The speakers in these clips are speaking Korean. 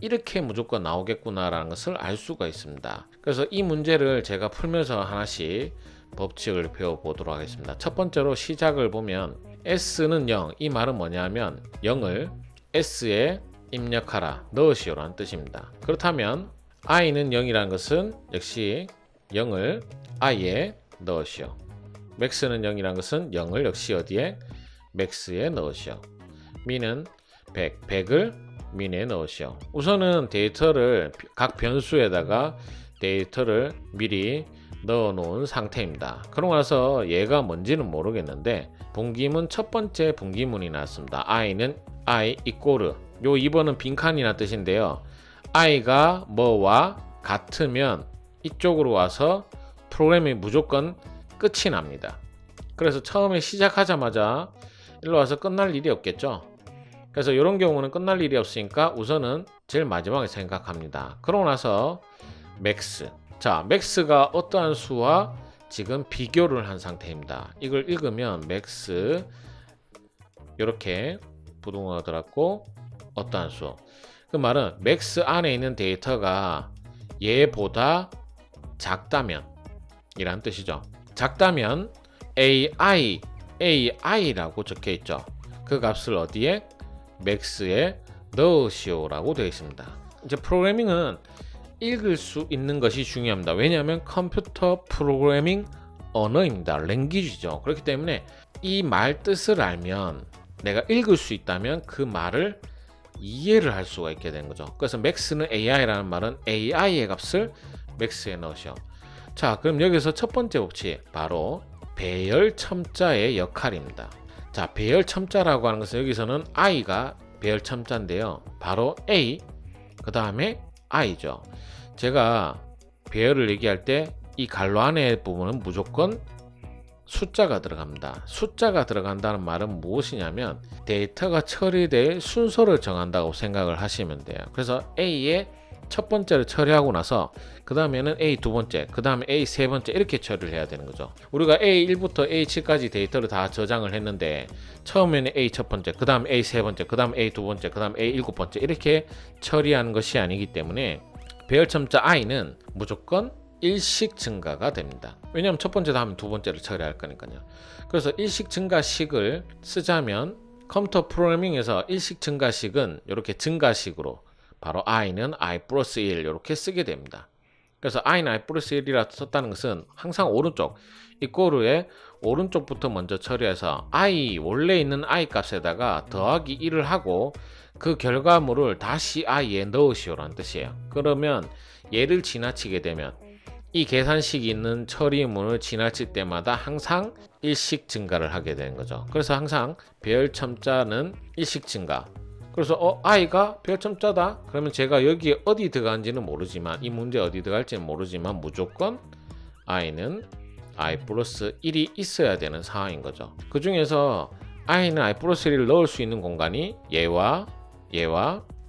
이렇게 무조건 나오겠구나라는 것을 알 수가 있습니다. 그래서 이 문제를 제가 풀면서 하나씩 법칙을 배워보도록 하겠습니다. 첫 번째로 시작을 보면 S는 0, 이 말은 뭐냐면 0을 S에 입력하라, 넣으시오라는 뜻입니다. 그렇다면 I는 0이라는 것은 역시 0을 I에 넣으시오. Max는 0이라는 것은 0을 역시 어디에? Max에 넣으시오. min은 100, 100을 min에 넣으시오. 우선은 데이터를 각 변수에다가 데이터를 미리 넣어 놓은 상태입니다. 그러고 나서 얘가 뭔지는 모르겠는데 분기문 첫 번째 분기문이 나왔습니다. i는 i 이꼬르, 요 2번은 빈칸이나 뜻인데요. i가 뭐와 같으면 이쪽으로 와서 프로그램이 무조건 끝이 납니다. 그래서 처음에 시작하자마자 일로 와서 끝날 일이 없겠죠. 그래서 이런 경우는 끝날 일이 없으니까 우선은 제일 마지막에 생각합니다. 그러고 나서 max, 자, max가 어떠한 수와 지금 비교를 한 상태입니다. 이걸 읽으면 max 이렇게 부동어가 들어갔고 어떠한 수, 그 말은 max 안에 있는 데이터가 얘보다 작다면 이란 뜻이죠. 작다면 AI라고 적혀 있죠. 그 값을 어디에? max에 넣으시오라고 되어 있습니다. 이제 프로그래밍은 읽을 수 있는 것이 중요합니다. 왜냐하면 컴퓨터 프로그래밍 언어입니다. 랭귀지죠. 그렇기 때문에 이 말 뜻을 알면 내가 읽을 수 있다면 그 말을 이해를 할 수가 있게 되는 거죠. 그래서 max는 AI라는 말은 AI의 값을 max에 넣으시오. 자, 그럼 여기서 첫 번째 법칙, 바로 배열 첨자의 역할입니다. 자, 배열 첨자라고 하는 것은 여기서는 I가 배열 첨자인데요. 바로 A, 그 다음에 I죠. 제가 배열을 얘기할 때 이 괄호 안에 부분은 무조건 숫자가 들어갑니다. 숫자가 들어간다는 말은 무엇이냐면 데이터가 처리될 순서를 정한다고 생각을 하시면 돼요. 그래서 A의 첫 번째를 처리하고 나서 그 다음에는 A 두 번째, 그 다음에 A 세 번째 이렇게 처리를 해야 되는 거죠. 우리가 A1부터 A7까지 데이터를 다 저장을 했는데 처음에는 A 첫 번째, 그 다음 A 세 번째, 그 다음 A 두 번째, 그 다음 A 일곱 번째 이렇게 처리하는 것이 아니기 때문에 배열 첨자 I는 무조건 일식 증가가 됩니다. 왜냐하면 첫 번째 다음에 두 번째를 처리할 거니까요. 그래서 일식 증가식을 쓰자면 컴퓨터 프로그래밍에서 일식 증가식은 이렇게 증가식으로 바로 i는 i 플러스 1 이렇게 쓰게 됩니다. 그래서 i는 i 플러스 1이라 썼다는 것은 항상 오른쪽 이꼬르의 오른쪽부터 먼저 처리해서 i 원래 있는 i 값에다가 더하기 1을 하고 그 결과물을 다시 i에 넣으시오라는 뜻이에요. 그러면 얘를 지나치게 되면 이 계산식이 있는 처리문을 지나칠 때마다 항상 일식 증가를 하게 되는 거죠. 그래서 항상 배열 첨자는 일식 증가. 그래서 i가 배열 첨자다. 그러면 제가 여기에 어디 들어간지는 모르지만 이 문제 어디 들어갈지는 모르지만 무조건 i는 i 플러스 1이 있어야 되는 상황인 거죠. 그 중에서 i는 i 플러스 1을 넣을 수 있는 공간이 얘와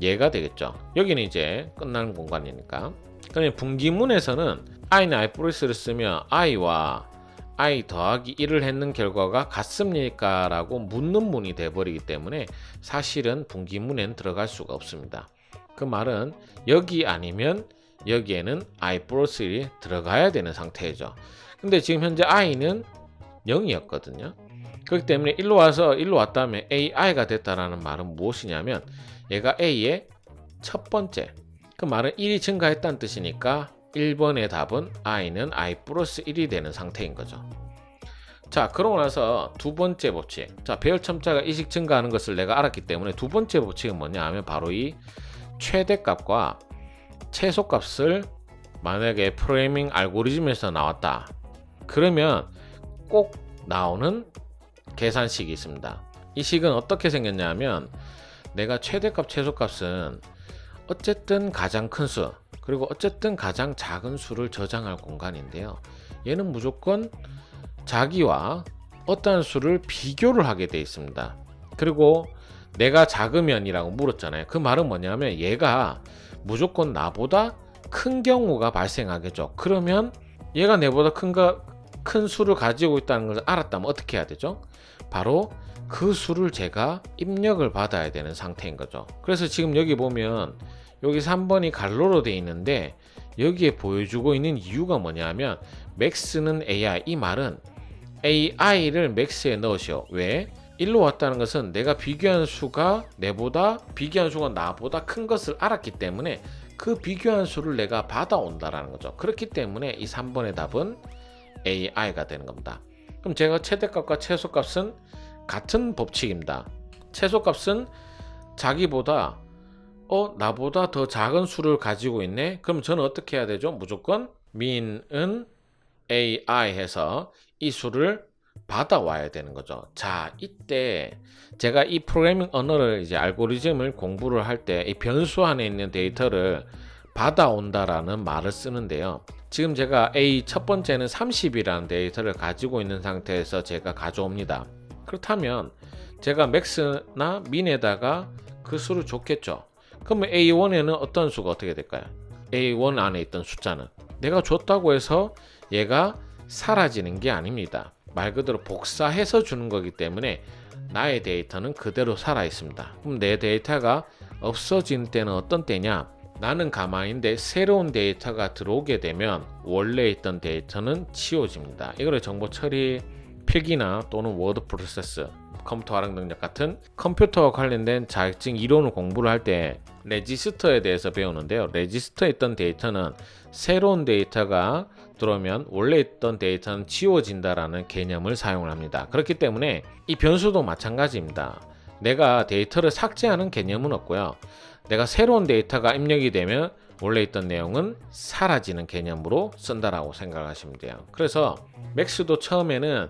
얘가 되겠죠. 여기는 이제 끝나는 공간이니까. 그러면 분기문에서는 i는 i 플러스 1을 쓰면 i와 i 더하기 1을 했는 결과가 같습니까? 라고 묻는 문이 돼버리기 때문에 사실은 분기문에는 들어갈 수가 없습니다. 그 말은 여기 아니면 여기에는 i 플러스 1이 들어가야 되는 상태죠. 근데 지금 현재 i는 0이었거든요. 그렇기 때문에 일로 왔다면 ai가 됐다라는 말은 무엇이냐면 얘가 a의 첫 번째, 그 말은 1이 증가했다는 뜻이니까 1번의 답은 i는 i 플러스 1이 되는 상태인 거죠. 자, 그러고 나서 두 번째 법칙. 자, 배열 첨자가 일식 증가하는 것을 내가 알았기 때문에 두 번째 법칙은 뭐냐 하면 바로 이 최대값과 최소값을 만약에 프로그래밍 알고리즘에서 나왔다. 그러면 꼭 나오는 계산식이 있습니다. 이 식은 어떻게 생겼냐면 내가 최대값, 최소값은 어쨌든 가장 큰 수, 그리고 어쨌든 가장 작은 수를 저장할 공간인데요. 얘는 무조건 자기와 어떠한 수를 비교를 하게 되어 있습니다. 그리고 내가 작으면이라고 물었잖아요. 그 말은 뭐냐면 얘가 무조건 나보다 큰 경우가 발생하겠죠. 그러면 얘가 내보다 큰 수를 가지고 있다는 것을 알았다면 어떻게 해야 되죠? 바로 그 수를 제가 입력을 받아야 되는 상태인 거죠. 그래서 지금 여기 보면 여기 3번이 갈로로 되어 있는데 여기에 보여주고 있는 이유가 뭐냐면 max는 AI, 이 말은 AI를 max에 넣으시오. 왜? 일로 왔다는 것은 내가 비교한 수가 나보다 큰 것을 알았기 때문에 그 비교한 수를 내가 받아온다라는 거죠. 그렇기 때문에 이 3번의 답은 AI가 되는 겁니다. 그럼 제가 최대값과 최소값은 같은 법칙입니다. 최소값은 자기보다 나보다 더 작은 수를 가지고 있네. 그럼 저는 어떻게 해야 되죠? 무조건 min은 AI 해서 이 수를 받아와야 되는 거죠. 자, 이때 제가 이 프로그래밍 언어를 이제 알고리즘을 공부를 할 때 이 변수 안에 있는 데이터를 받아온다라는 말을 쓰는데요. 지금 제가 A 첫 번째는 30이라는 데이터를 가지고 있는 상태에서 제가 가져옵니다. 그렇다면 제가 max나 min에다가 그 수를 줬겠죠. 그러면 A1에는 어떤 수가 어떻게 될까요? A1 안에 있던 숫자는 내가 줬다고 해서 얘가 사라지는 게 아닙니다. 말 그대로 복사해서 주는 거기 때문에 나의 데이터는 그대로 살아 있습니다. 그럼 내 데이터가 없어진 때는 어떤 때냐? 나는 가만히인데 새로운 데이터가 들어오게 되면 원래 있던 데이터는 지워집니다. 이거를 정보 처리 필기나 또는 워드 프로세스, 컴퓨터 활용 능력 같은 컴퓨터와 관련된 자격증 이론을 공부를 할 때 레지스터에 대해서 배우는데요. 레지스터에 있던 데이터는 새로운 데이터가 들어오면 원래 있던 데이터는 지워진다라는 개념을 사용을 합니다. 그렇기 때문에 이 변수도 마찬가지입니다. 내가 데이터를 삭제하는 개념은 없고요. 내가 새로운 데이터가 입력이 되면 원래 있던 내용은 사라지는 개념으로 쓴다라고 생각하시면 돼요. 그래서 max도 처음에는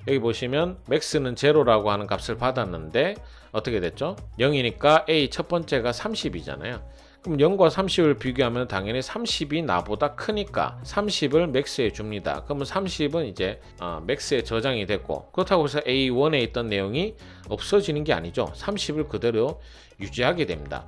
여기 보시면 max는 0라고 하는 값을 받았는데 어떻게 됐죠? 0이니까 A 첫 번째가 30이잖아요. 그럼 0과 30을 비교하면 당연히 30이 나보다 크니까 30을 max에 줍니다. 그러면 30은 이제 max에 저장이 됐고, 그렇다고 해서 A1에 있던 내용이 없어지는 게 아니죠. 30을 그대로 유지하게 됩니다.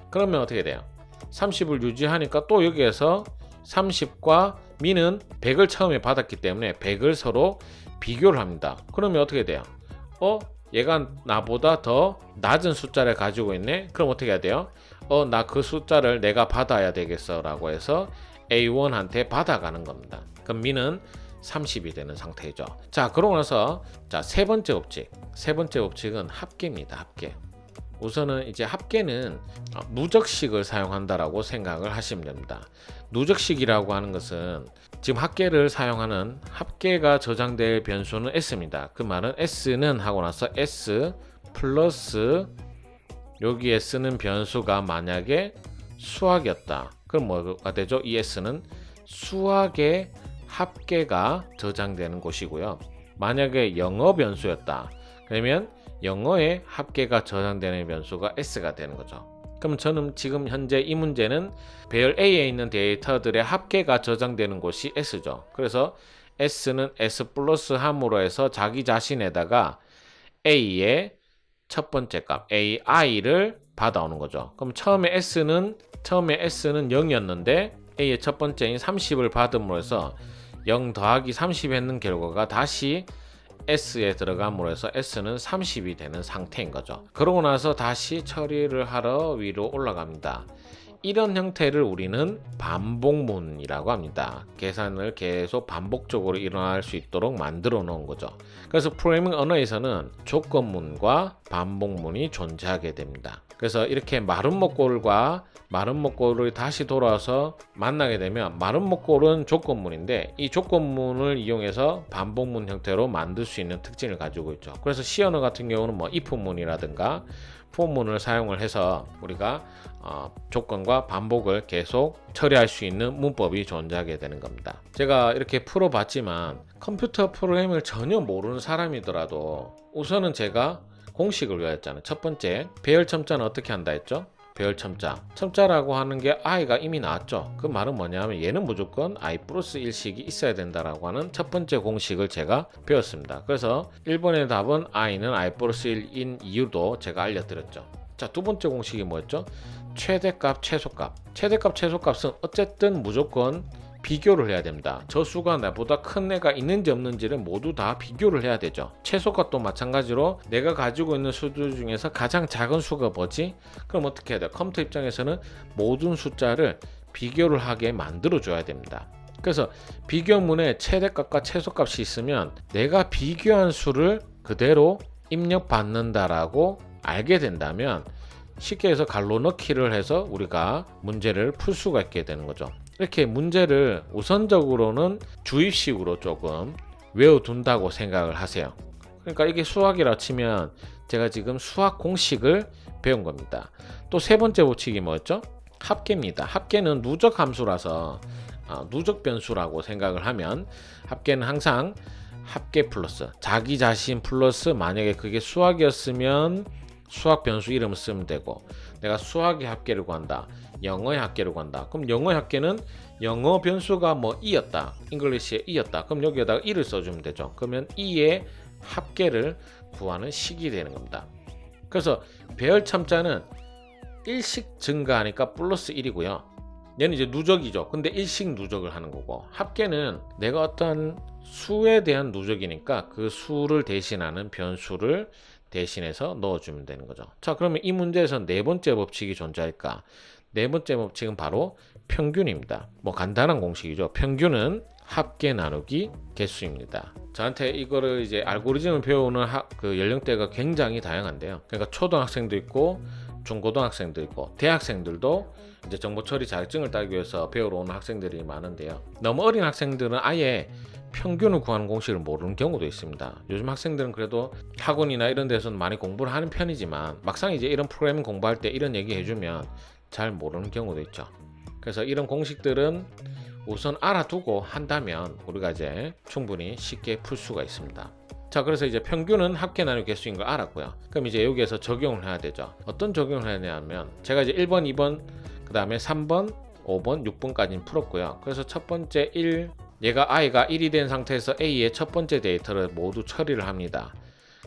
그러면 어떻게 돼요? 30을 유지하니까 또 여기에서 30과 min은 100을 처음에 받았기 때문에 100을 서로 비교를 합니다. 그러면 어떻게 돼요? 얘가 나보다 더 낮은 숫자를 가지고 있네? 그럼 어떻게 해야 돼요? 나 그 숫자를 내가 받아야 되겠어 라고 해서 A1한테 받아가는 겁니다. 그럼 min은 30이 되는 상태죠. 자, 그러고 나서 세 번째 법칙은 합계입니다. 합계. 우선은 이제 합계는 누적식을 사용한다라고 생각을 하시면 됩니다. 누적식이라고 하는 것은 지금 합계를 사용하는 합계가 저장될 변수는 s입니다. 그 말은 s는 하고 나서 s 플러스 여기에 쓰는 변수가 만약에 수학이었다. 그럼 뭐가 되죠? 이 s는 수학의 합계가 저장되는 곳이고요. 만약에 영어 변수였다. 그러면 영어의 합계가 저장되는 변수가 s가 되는 거죠. 그럼 저는 지금 현재 이 문제는 배열 A에 있는 데이터들의 합계가 저장되는 곳이 s죠. 그래서 s는 s 플러스 함으로 해서 자기 자신에다가 A의 첫 번째 값 AI를 받아오는 거죠. 그럼 처음에 s는 0이었는데 A의 첫 번째인 30을 받음으로 해서 0 더하기 30 했는 결과가 다시 s에 들어감으로 해서 s는 30이 되는 상태인 거죠. 그러고 나서 다시 처리를 하러 위로 올라갑니다. 이런 형태를 우리는 반복문이라고 합니다. 계산을 계속 반복적으로 일어날 수 있도록 만들어 놓은 거죠. 그래서 프로그래밍 언어에서는 조건문과 반복문이 존재하게 됩니다. 그래서 이렇게 마른 목골과 마른 목골을 다시 돌아와서 만나게 되면 마른 목골은 조건문인데 이 조건문을 이용해서 반복문 형태로 만들 수 있는 특징을 가지고 있죠. 그래서 C 언어 같은 경우는 뭐 if문이라든가 for문을 사용을 해서 우리가 조건과 반복을 계속 처리할 수 있는 문법이 존재하게 되는 겁니다. 제가 이렇게 풀어봤지만 컴퓨터 프로그램을 전혀 모르는 사람이더라도 우선은 제가 공식을 외웠잖아요. 첫 번째, 배열 첨자는 어떻게 한다 했죠? 배열 첨자라고 하는 게 i가 이미 나왔죠. 그 말은 뭐냐면 얘는 무조건 i 플러스 1씩이 있어야 된다라고 하는 첫 번째 공식을 제가 배웠습니다. 그래서 1번의 답은 i는 i 플러스 1인 이유도 제가 알려드렸죠. 자, 두 번째 공식이 뭐였죠? 최대값, 최소값. 최대값, 최소값은 어쨌든 무조건 비교를 해야 됩니다. 저 수가 나보다 큰 애가 있는지 없는지를 모두 다 비교를 해야 되죠. 최소값도 마찬가지로 내가 가지고 있는 수들 중에서 가장 작은 수가 뭐지? 그럼 어떻게 해야 돼요? 컴퓨터 입장에서는 모든 숫자를 비교를 하게 만들어 줘야 됩니다. 그래서 비교문에 최대값과 최소값이 있으면 내가 비교한 수를 그대로 입력받는다라고 알게 된다면 쉽게 해서 갈로 넣기를 해서 우리가 문제를 풀 수가 있게 되는 거죠. 이렇게 문제를 우선적으로는 주입식으로 조금 외워둔다고 생각을 하세요. 그러니까 이게 수학이라 치면 제가 지금 수학 공식을 배운 겁니다. 또 세 번째 법칙이 뭐였죠? 합계입니다. 합계는 누적 함수라서 누적 변수라고 생각을 하면 합계는 항상 합계 플러스 자기 자신 플러스 만약에 그게 수학이었으면 수학 변수 이름을 쓰면 되고 내가 수학의 합계를 구한다. 영어의 합계를 구한다. 그럼 영어의 합계는 영어 변수가 뭐 2였다. 잉글리시에 2였다. 그럼 여기에다가 2를 써주면 되죠. 그러면 2의 합계를 구하는 식이 되는 겁니다. 그래서 배열 참자는 1씩 증가하니까 플러스 1이고요. 얘는 이제 누적이죠. 근데 1씩 누적을 하는 거고 합계는 내가 어떤 수에 대한 누적이니까 그 수를 대신하는 변수를 대신해서 넣어주면 되는 거죠. 자, 그러면 이 문제에서 네 번째 법칙이 존재할까? 네 번째 법칙은 바로 평균입니다. 뭐 간단한 공식이죠. 평균은 합계 나누기 개수입니다. 저한테 이거를 이제 알고리즘을 배우는 그 연령대가 굉장히 다양한데요. 그러니까 초등학생도 있고 중고등학생도 있고 대학생들도 이제 정보 처리 자격증을 따기 위해서 배우러 오는 학생들이 많은데요. 너무 어린 학생들은 아예 평균을 구하는 공식을 모르는 경우도 있습니다. 요즘 학생들은 그래도 학원이나 이런 데서는 많이 공부를 하는 편이지만 막상 이제 이런 프로그래밍 공부할 때 이런 얘기 해주면 잘 모르는 경우도 있죠. 그래서 이런 공식들은 우선 알아두고 한다면 우리가 이제 충분히 쉽게 풀 수가 있습니다. 자, 그래서 이제 평균은 합계 나누기 개수인 걸 알았고요. 그럼 이제 여기에서 적용을 해야 되죠. 어떤 적용을 해야 되냐면 제가 이제 1번, 2번, 그 다음에 3번, 5번, 6번까지는 풀었고요. 그래서 첫 번째 1, 얘가 i가 1이 된 상태에서 a의 첫 번째 데이터를 모두 처리를 합니다.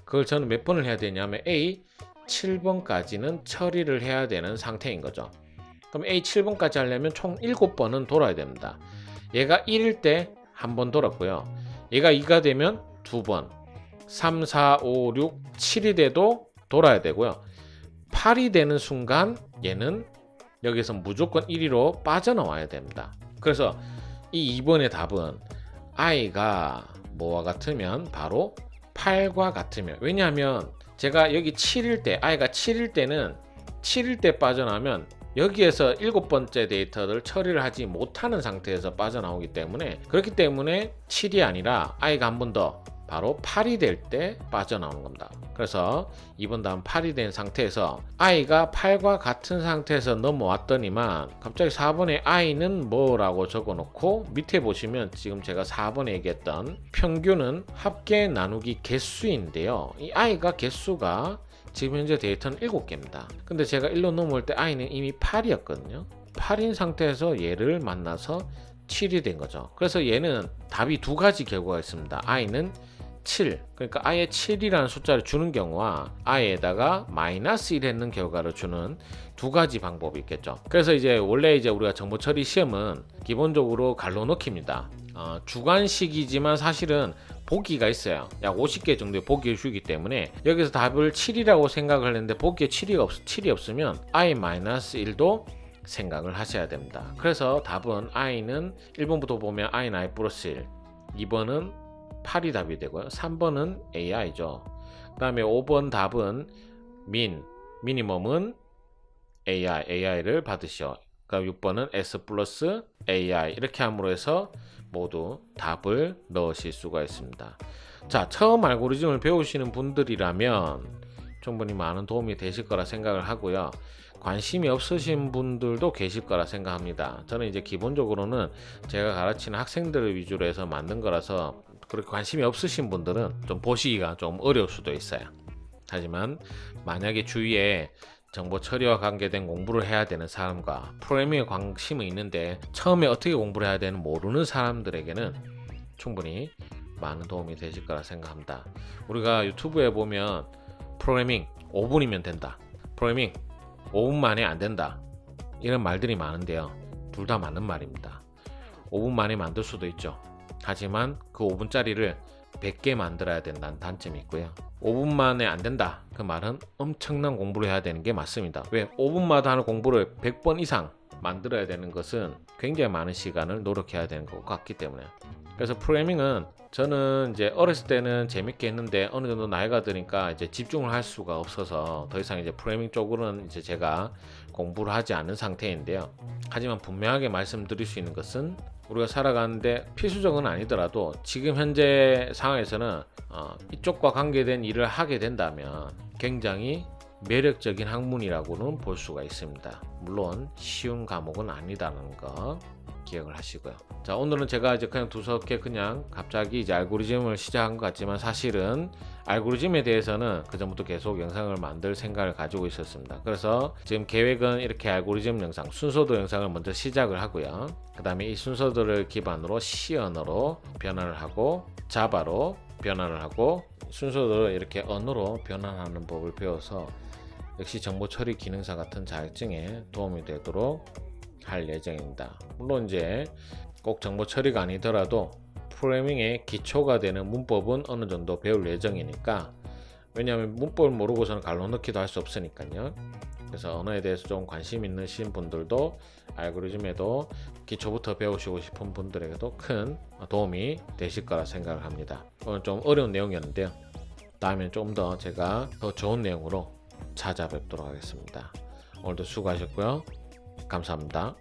그걸 저는 몇 번을 해야 되냐면 a 7번까지는 처리를 해야 되는 상태인 거죠. 그럼 a 7번까지 하려면 총 7번은 돌아야 됩니다. 얘가 1일 때 한 번 돌았고요. 얘가 2가 되면 2번, 3, 4, 5, 6, 7이 돼도 돌아야 되고요. 8이 되는 순간 얘는 여기서 무조건 1위로 빠져나와야 됩니다. 그래서 이 2번의 답은 i가 뭐와 같으면 바로 8과 같으면, 왜냐하면 제가 여기 7일 때 i가 7일 때는 7일 때 빠져나오면 여기에서 7번째 데이터를 처리를 하지 못하는 상태에서 빠져나오기 때문에, 그렇기 때문에 7이 아니라 i가 한 번 더 바로 8이 될 때 빠져나오는 겁니다. 그래서 2번 다음 8이 된 상태에서 i가 8과 같은 상태에서 넘어왔더니만 갑자기 4번에 i는 뭐라고 적어놓고 밑에 보시면 지금 제가 4번에 얘기했던 평균은 합계 나누기 개수인데요. 이 i가 개수가 지금 현재 데이터는 7개입니다. 근데 제가 1로 넘어올 때 i는 이미 8이었거든요. 8인 상태에서 얘를 만나서 7이 된 거죠. 그래서 얘는 답이 두 가지 결과가 있습니다. i는 7, 그러니까 i에 7이라는 숫자를 주는 경우와 i에다가 마이너스 1 했는 결과를 주는 두 가지 방법이 있겠죠. 그래서 이제 원래 이제 우리가 정보 처리 시험은 기본적으로 갈로 넣기입니다. 주관식이지만 사실은 보기가 있어요. 약 50개 정도의 보기를 주기 때문에 여기서 답을 7이라고 생각을 했는데 보기에 7이 없으면 i-1도 생각을 하셔야 됩니다. 그래서 답은 i는 1번부터 보면 i는 i 플러스 1, 2번은 8이 답이 되고요. 3번은 ai죠. 그 다음에 5번 답은 미니멈은 ai를 받으시오. 그러니까 6번은 s 플러스 ai 이렇게 함으로 해서 모두 답을 넣으실 수가 있습니다. 자, 처음 알고리즘을 배우시는 분들이라면 충분히 많은 도움이 되실 거라 생각을 하고요. 관심이 없으신 분들도 계실 거라 생각합니다. 저는 이제 기본적으로는 제가 가르치는 학생들을 위주로 해서 만든 거라서 그렇게 관심이 없으신 분들은 좀 보시기가 좀 어려울 수도 있어요. 하지만 만약에 주위에 정보 처리와 관계된 공부를 해야 되는 사람과 프로그래밍에 관심이 있는데 처음에 어떻게 공부를 해야 되는 모르는 사람들에게는 충분히 많은 도움이 되실 거라 생각합니다. 우리가 유튜브에 보면 프로그래밍 5분이면 된다, 프로그래밍 5분 만에 안 된다, 이런 말들이 많은데요. 둘 다 맞는 말입니다. 5분 만에 만들 수도 있죠. 하지만 그 5분짜리를 100개 만들어야 된다는 단점이 있고요. 5분 만에 안 된다. 그 말은 엄청난 공부를 해야 되는 게 맞습니다. 왜? 5분마다 하는 공부를 100번 이상 만들어야 되는 것은 굉장히 많은 시간을 노력해야 되는 것 같기 때문에. 그래서 프로그래밍은 저는 이제 어렸을 때는 재밌게 했는데 어느 정도 나이가 드니까 이제 집중을 할 수가 없어서 더 이상 이제 프로그래밍 쪽으로는 이제 제가 공부를 하지 않는 상태인데요. 하지만 분명하게 말씀드릴 수 있는 것은 우리가 살아가는데 필수적은 아니더라도 지금 현재 상황에서는 이쪽과 관계된 일을 하게 된다면 굉장히 매력적인 학문이라고는 볼 수가 있습니다. 물론 쉬운 과목은 아니다는 거 기억을 하시고요. 자, 오늘은 제가 이제 그냥 두서없게 그냥 갑자기 이제 알고리즘을 시작한 것 같지만 사실은 알고리즘에 대해서는 그전부터 계속 영상을 만들 생각을 가지고 있었습니다. 그래서 지금 계획은 이렇게 알고리즘 영상, 순서도 영상을 먼저 시작을 하고요. 그 다음에 이 순서들을 기반으로 C 언어로 변환을 하고 자바로 변환을 하고 순서들을 이렇게 언어로 변환하는 법을 배워서 역시 정보 처리 기능사 같은 자격증에 도움이 되도록 할 예정입니다. 물론 이제 꼭 정보 처리가 아니더라도 프로그래밍의 기초가 되는 문법은 어느 정도 배울 예정이니까, 왜냐하면 문법을 모르고서는 갈로 넣기도 할 수 없으니까요. 그래서 언어에 대해서 좀 관심 있으신 분들도 알고리즘에도 기초부터 배우시고 싶은 분들에게도 큰 도움이 되실 거라 생각을 합니다. 오늘 좀 어려운 내용이었는데요. 다음엔 좀 더 제가 더 좋은 내용으로 찾아뵙도록 하겠습니다. 오늘도 수고하셨고요. 감사합니다.